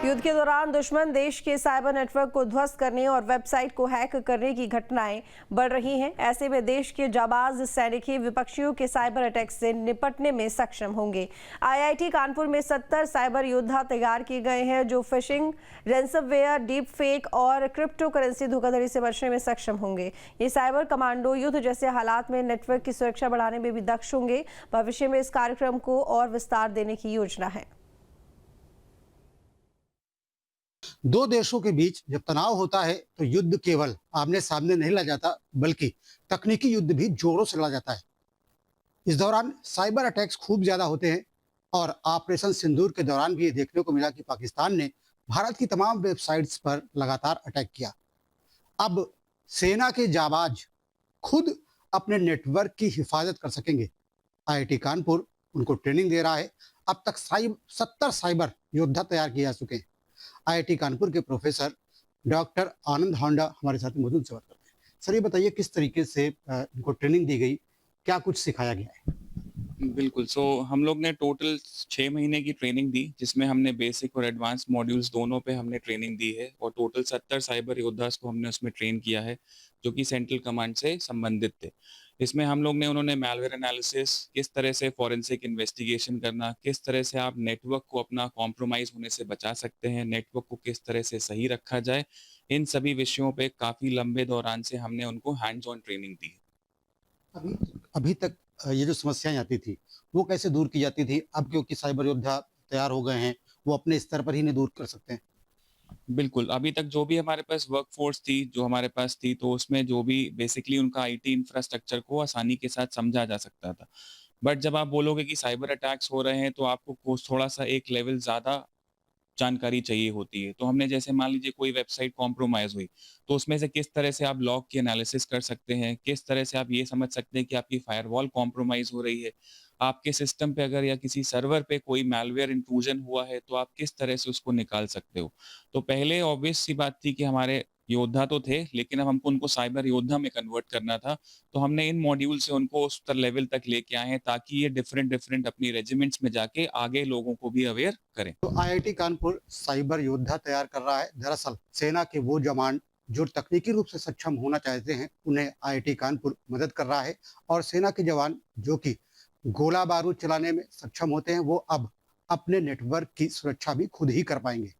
युद्ध के दौरान दुश्मन देश के साइबर नेटवर्क को ध्वस्त करने और वेबसाइट को हैक करने की घटनाएं बढ़ रही हैं। ऐसे में देश के जाबाज सैनिक ही विपक्षियों के साइबर अटैक से निपटने में सक्षम होंगे। आईआईटी कानपुर में 70 साइबर योद्धा तैयार किए गए हैं जो फिशिंग, रैंसमवेयर, डीप फेक और क्रिप्टो करेंसी धोखाधड़ी से बचने में सक्षम होंगे। ये साइबर कमांडो युद्ध जैसे हालात में नेटवर्क की सुरक्षा बढ़ाने में भी दक्ष होंगे। भविष्य में इस कार्यक्रम को और विस्तार देने की योजना है। दो देशों के बीच जब तनाव होता है तो युद्ध केवल आमने सामने नहीं लड़ा जाता, बल्कि तकनीकी युद्ध भी जोरों से लड़ा जाता है। इस दौरान साइबर अटैक्स खूब ज्यादा होते हैं और ऑपरेशन सिंदूर के दौरान भी ये देखने को मिला कि पाकिस्तान ने भारत की तमाम वेबसाइट्स पर लगातार अटैक किया। अब सेना के जाबाज खुद अपने नेटवर्क की हिफाजत कर सकेंगे। आईआईटी कानपुर उनको ट्रेनिंग दे रहा है। अब तक 70 साइबर योद्धा तैयार किए जा चुके हैं। आईआईटी कानपुर के प्रोफेसर डॉक्टर आनंद होंडा हमारे साथ मौजूद से बात करते हैं। सर, ये बताइए किस तरीके से इनको ट्रेनिंग दी गई, क्या कुछ सिखाया गया है? बिल्कुल। हम लोग ने टोटल 6 महीने की ट्रेनिंग दी, जिसमें हमने बेसिक और एडवांस मॉड्यूल्स दोनों पे हमने ट्रेनिंग दी है और टोटल 70 साइबर योद्धास को हमने उसमें ट्रेन किया है, जो कि सेंट्रल कमांड से संबंधित थे। इसमें हम लोग ने उन्होंने मैलवेयर एनालिसिस, किस तरह से फॉरेंसिक इन्वेस्टिगेशन करना, किस तरह से आप नेटवर्क को अपना कॉम्प्रोमाइज़ होने से बचा सकते हैं, नेटवर्क को किस तरह से सही रखा जाए, इन सभी विषयों पे काफ़ी लंबे दौरान से हमने उनको हैंड्स ऑन ट्रेनिंग दी है। अभी अभी तक ये जो समस्याएं आती थी वो कैसे दूर की जाती थी? अब क्योंकि साइबर योद्धा तैयार हो गए हैं, वो अपने स्तर पर ही नहीं दूर कर सकते हैं। बिल्कुल, अभी तक जो भी हमारे पास वर्कफ़ोर्स थी, जो हमारे पास थी, तो उसमें जो भी बेसिकली उनका आईटी इंफ्रास्ट्रक्चर को आसानी के साथ समझा जा सकता था। बट जब आप बोलोगे कि साइबर अटैक्स हो रहे हैं, तो आपको कुछ थोड़ा-सा एक लेवल ज़्यादा जानकारी चाहिए होती है। तो हमने जैसे मान लीजिए कोई वेबसाइट कॉम्प्रोमाइज़ हुई, तो उसमें से किस तरह से आप लॉग की एनालिसिस कर सकते हैं, किस तरह से आप ये समझ सकते हैं कि आपकी फायरवॉल कॉम्प्रोमाइज़ हो रही है। आपके सिस्टम पे अगर या किसी सर्वर पे कोई मैलवेयर इंट्रूजन हुआ है, तो आप किस तरह से उसको निकाल सकते हो। तो पहले ऑब्वियस सी बात थी कि हमारे योद्धा तो थे, लेकिन अब हमको उनको साइबर योद्धा में कन्वर्ट करना था। तो हमने इन मॉड्यूल से उनको उस लेवल तक लेके आए हैं, ताकि ये डिफरेंट अपनी रेजिमेंट्स में जाके आगे लोगों को भी अवेयर करें। तो आईआईटी कानपुर साइबर योद्धा तैयार कर रहा है। दरअसल सेना के वो जवान जो तकनीकी रूप से सक्षम होना चाहते हैं, उन्हें आईआईटी कानपुर मदद कर रहा है। और सेना के जवान जो कि गोला बारूद चलाने में सक्षम होते हैं, वो अब अपने नेटवर्क की सुरक्षा भी खुद ही कर पाएंगे।